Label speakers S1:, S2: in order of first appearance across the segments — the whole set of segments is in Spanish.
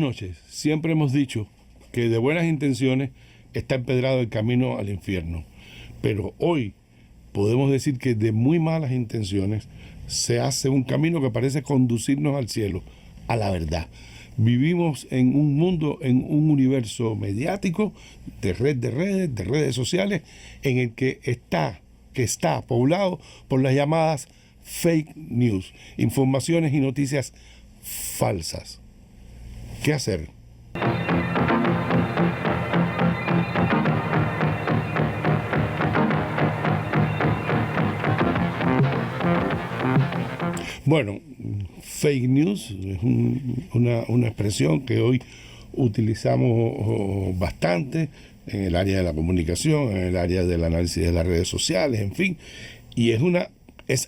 S1: noches. Siempre hemos dicho que de buenas intenciones está empedrado el camino al infierno. Pero hoy podemos decir que de muy malas intenciones se hace un camino que parece conducirnos al cielo, a la verdad. Vivimos en un mundo, en un universo mediático, de redes sociales, en el que está poblado por las llamadas fake news, informaciones y noticias falsas. ¿Qué hacer? Bueno, fake news es una expresión que hoy utilizamos bastante en el área de la comunicación, en el área del análisis de las redes sociales, en fin, y es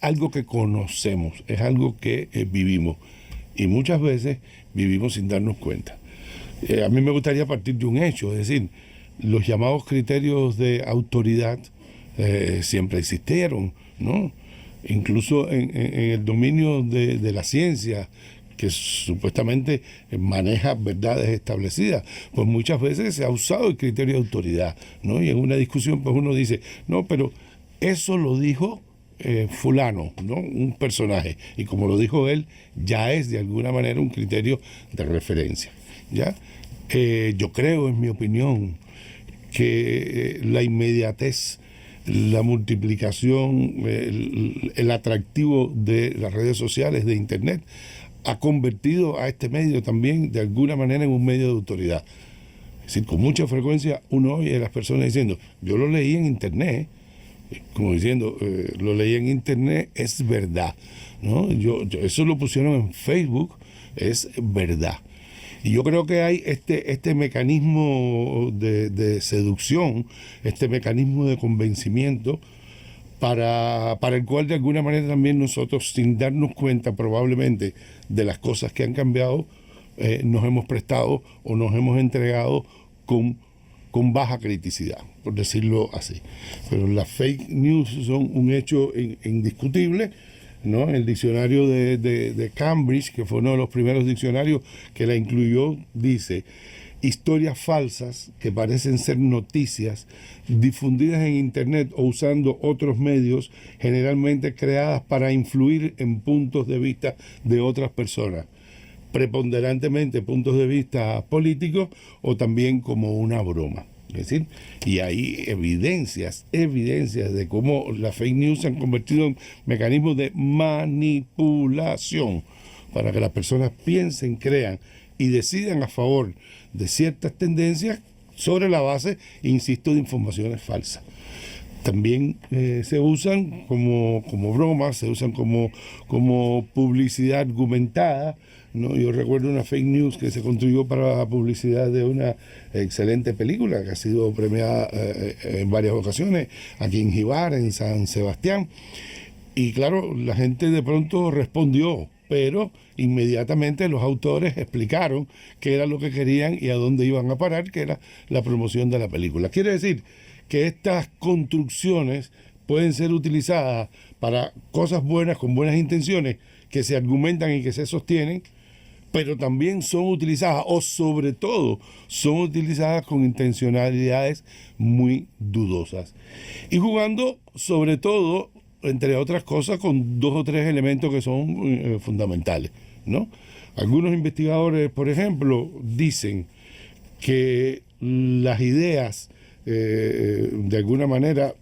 S1: algo que conocemos, es algo que vivimos, y muchas veces vivimos sin darnos cuenta. A mí me gustaría partir de un hecho, es decir, los llamados criterios de autoridad siempre existieron, ¿no? Incluso en el dominio de la ciencia, que supuestamente maneja verdades establecidas, pues muchas veces se ha usado el criterio de autoridad, ¿no? Y en una discusión pues uno dice, no, pero eso lo dijo fulano, ¿no? Un personaje, y como lo dijo él, ya es de alguna manera un criterio de referencia, ¿ya? Yo creo, en mi opinión, que la inmediatez, la multiplicación, el atractivo de las redes sociales, de Internet, ha convertido a este medio también de alguna manera en un medio de autoridad. Es decir, con mucha frecuencia uno oye a las personas diciendo, yo lo leí en Internet, como diciendo, lo leí en Internet, es verdad, ¿no? Eso lo pusieron en Facebook, es verdad. Y yo creo que hay este mecanismo de seducción, este mecanismo de convencimiento, para el cual de alguna manera también nosotros, sin darnos cuenta probablemente de las cosas que han cambiado, nos hemos prestado o nos hemos entregado con baja criticidad, por decirlo así. Pero las fake news son un hecho indiscutible, ¿no? El diccionario de Cambridge, que fue uno de los primeros diccionarios que la incluyó, dice: historias falsas que parecen ser noticias difundidas en Internet o usando otros medios, generalmente creadas para influir en puntos de vista de otras personas, preponderantemente puntos de vista políticos o también como una broma. Es decir, y hay evidencias de cómo las fake news se han convertido en mecanismos de manipulación para que las personas piensen, crean y decidan a favor de ciertas tendencias sobre la base, insisto, de informaciones falsas. También se usan como bromas, se usan como publicidad argumentada, ¿no? Yo recuerdo una fake news que se construyó para la publicidad de una excelente película que ha sido premiada en varias ocasiones, aquí en Jíbar, en San Sebastián. Y claro, la gente de pronto respondió, pero inmediatamente los autores explicaron qué era lo que querían y a dónde iban a parar, que era la promoción de la película. Quiere decir que estas construcciones pueden ser utilizadas para cosas buenas, con buenas intenciones, que se argumentan y que se sostienen, pero también son utilizadas, o sobre todo, son utilizadas con intencionalidades muy dudosas. Y jugando, sobre todo, entre otras cosas, con dos o tres elementos que son fundamentales, ¿no? Algunos investigadores, por ejemplo, dicen que las ideas, de alguna manera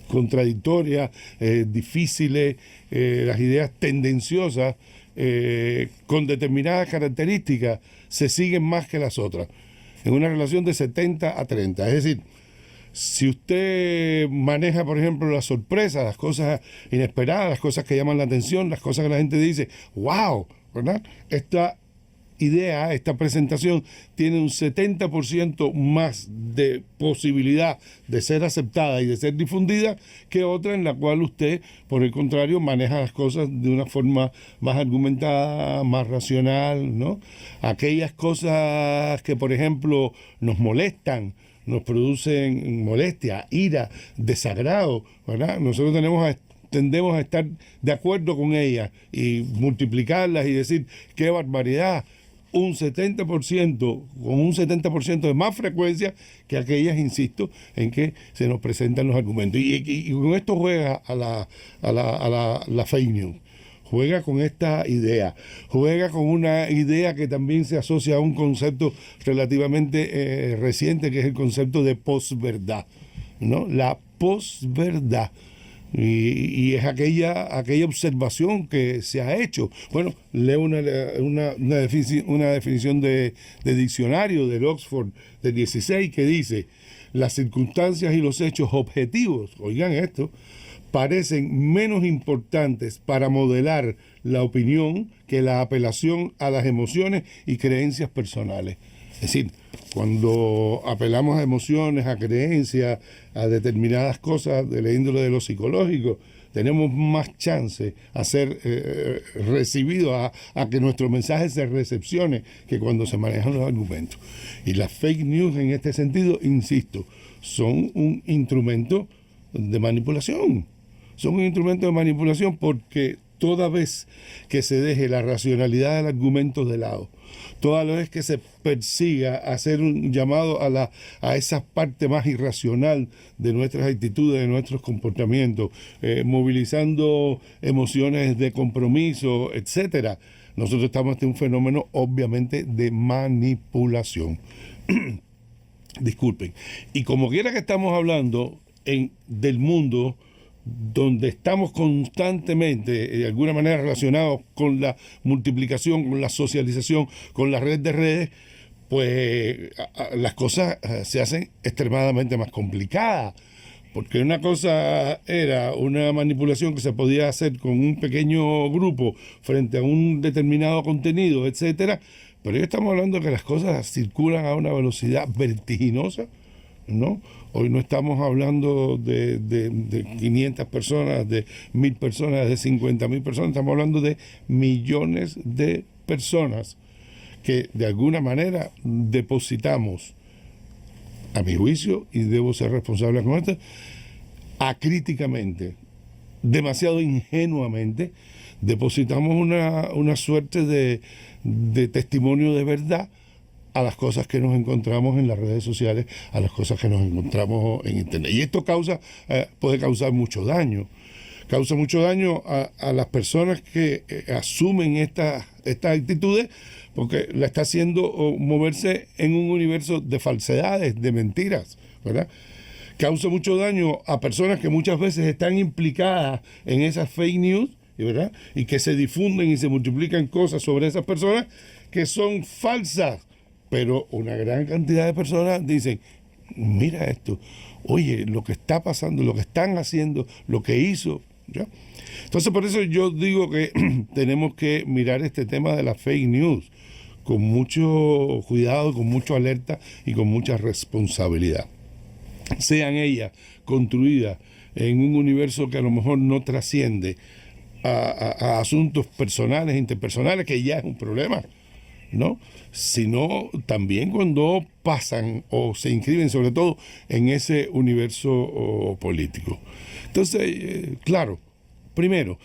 S1: contradictorias, difíciles, las ideas tendenciosas, con determinadas características, se siguen más que las otras, en una relación de 70-30. Es decir, si usted maneja, por ejemplo, las sorpresas, las cosas inesperadas, las cosas que llaman la atención, las cosas que la gente dice, wow, ¿verdad? Esta idea, esta presentación tiene un 70% más de posibilidad de ser aceptada y de ser difundida que otra en la cual usted, por el contrario, maneja las cosas de una forma más argumentada, más racional, ¿no? Aquellas cosas que, por ejemplo, nos molestan, nos producen molestia, ira, desagrado, ¿verdad? Nosotros tendemos a estar de acuerdo con ellas y multiplicarlas y decir, qué barbaridad. un 70%, con un 70% de más frecuencia que aquellas, insisto, en que se nos presentan los argumentos. Y con esto juega a la fake news. Juega con esta idea, juega con una idea que también se asocia a un concepto relativamente reciente, que es el concepto de posverdad, ¿no? La posverdad. Y es aquella observación que se ha hecho. Bueno, leo una definición de diccionario del Oxford del 16 que dice: las circunstancias y los hechos objetivos, oigan esto, parecen menos importantes para modelar la opinión que la apelación a las emociones y creencias personales. Es decir, cuando apelamos a emociones, a creencias, a determinadas cosas de la índole de lo psicológico, tenemos más chance a ser recibidos, a que nuestro mensaje se recepcione, que cuando se manejan los argumentos. Y las fake news, en este sentido, insisto, son un instrumento de manipulación. Son un instrumento de manipulación porque toda vez que se deje la racionalidad del argumento de lado, toda vez que se persiga hacer un llamado a esa parte más irracional de nuestras actitudes, de nuestros comportamientos, movilizando emociones de compromiso, etcétera, nosotros estamos ante un fenómeno obviamente de manipulación. Disculpen. Y como quiera que estamos hablando del mundo donde estamos constantemente, de alguna manera, relacionados con la multiplicación, con la socialización, con la red de redes, pues las cosas se hacen extremadamente más complicadas. Porque una cosa era una manipulación que se podía hacer con un pequeño grupo frente a un determinado contenido, etcétera, pero hoy estamos hablando de que las cosas circulan a una velocidad vertiginosa, ¿no? Hoy no estamos hablando de 500 personas, de 1.000 personas, de 50.000 personas, estamos hablando de millones de personas que de alguna manera depositamos, a mi juicio, y debo ser responsable con esto, acríticamente, demasiado ingenuamente, depositamos una suerte de testimonio de verdad a las cosas que nos encontramos en las redes sociales, a las cosas que nos encontramos en Internet. Y esto puede causar mucho daño. Causa mucho daño a las personas que asumen estas actitudes, porque la está haciendo moverse en un universo de falsedades, de mentiras, ¿verdad? Causa mucho daño a personas que muchas veces están implicadas en esas fake news, ¿verdad? Y que se difunden y se multiplican cosas sobre esas personas que son falsas. Pero una gran cantidad de personas dicen: mira esto, oye, lo que está pasando, lo que están haciendo, lo que hizo, ¿ya? Entonces, por eso yo digo que tenemos que mirar este tema de las fake news con mucho cuidado, con mucha alerta y con mucha responsabilidad. Sean ellas construidas en un universo que a lo mejor no trasciende a asuntos personales, interpersonales, que ya es un problema, ¿no? Sino también cuando pasan o se inscriben sobre todo en ese universo político. Entonces, claro, primero,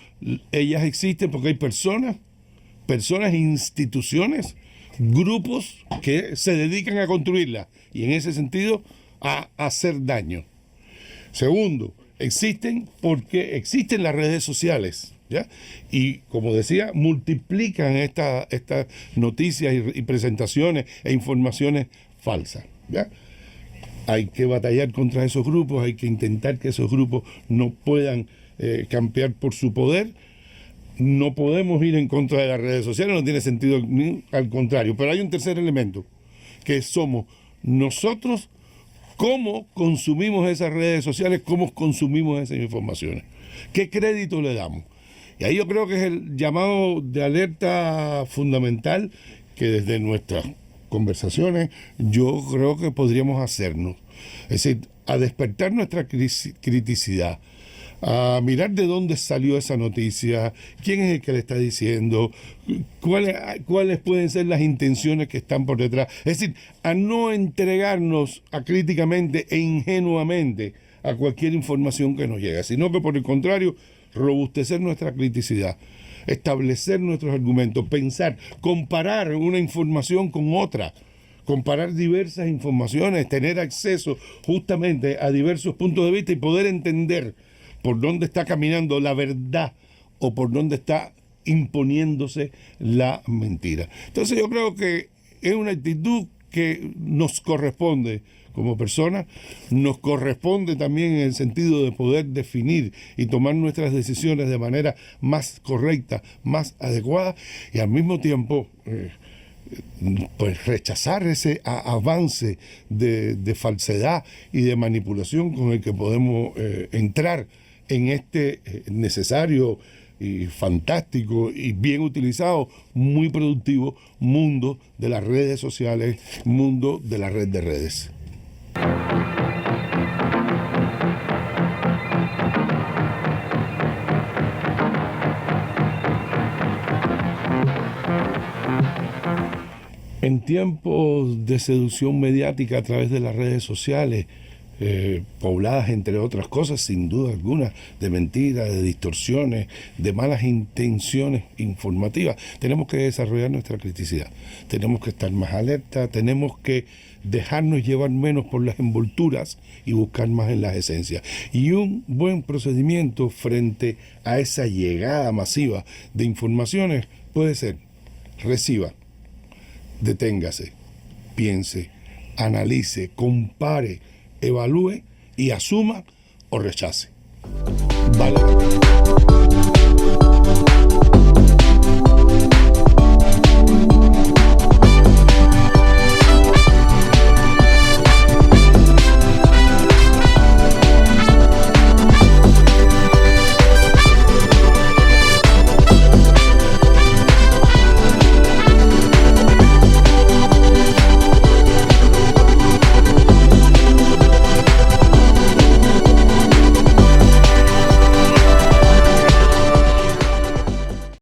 S1: ellas existen porque hay personas, instituciones, grupos que se dedican a construirlas y en ese sentido a hacer daño. Segundo, existen porque existen las redes sociales, ¿ya? Y como decía, multiplican estas noticias y presentaciones e informaciones falsas, ¿ya? Hay que batallar contra esos grupos, hay que intentar que esos grupos no puedan campear por su poder. No podemos ir en contra de las redes sociales, no tiene sentido, ni al contrario. Pero hay un tercer elemento, que somos nosotros, cómo consumimos esas redes sociales, cómo consumimos esas informaciones, qué crédito le damos. Y ahí yo creo que es el llamado de alerta fundamental que desde nuestras conversaciones yo creo que podríamos hacernos. Es decir, a despertar nuestra criticidad, a mirar de dónde salió esa noticia, quién es el que le está diciendo, cuáles pueden ser las intenciones que están por detrás. Es decir, a no entregarnos acríticamente e ingenuamente a cualquier información que nos llegue, sino que por el contrario, robustecer nuestra criticidad, establecer nuestros argumentos, pensar, comparar una información con otra, comparar diversas informaciones, tener acceso justamente a diversos puntos de vista y poder entender por dónde está caminando la verdad o por dónde está imponiéndose la mentira. Entonces yo creo que es una actitud que nos corresponde como personas, nos corresponde también en el sentido de poder definir y tomar nuestras decisiones de manera más correcta, más adecuada, y al mismo tiempo pues rechazar ese avance de falsedad y de manipulación con el que podemos entrar en este necesario y fantástico y bien utilizado, muy productivo mundo de las redes sociales, mundo de la red de redes. En tiempos de seducción mediática a través de las redes sociales, pobladas entre otras cosas, sin duda alguna, de mentiras, de distorsiones, de malas intenciones informativas, tenemos que desarrollar nuestra criticidad, tenemos que estar más alerta, tenemos que dejarnos llevar menos por las envolturas y buscar más en las esencias. Y un buen procedimiento frente a esa llegada masiva de informaciones puede ser: reciba, deténgase, piense, analice, compare, evalúe y asuma o rechace. Vale la pena.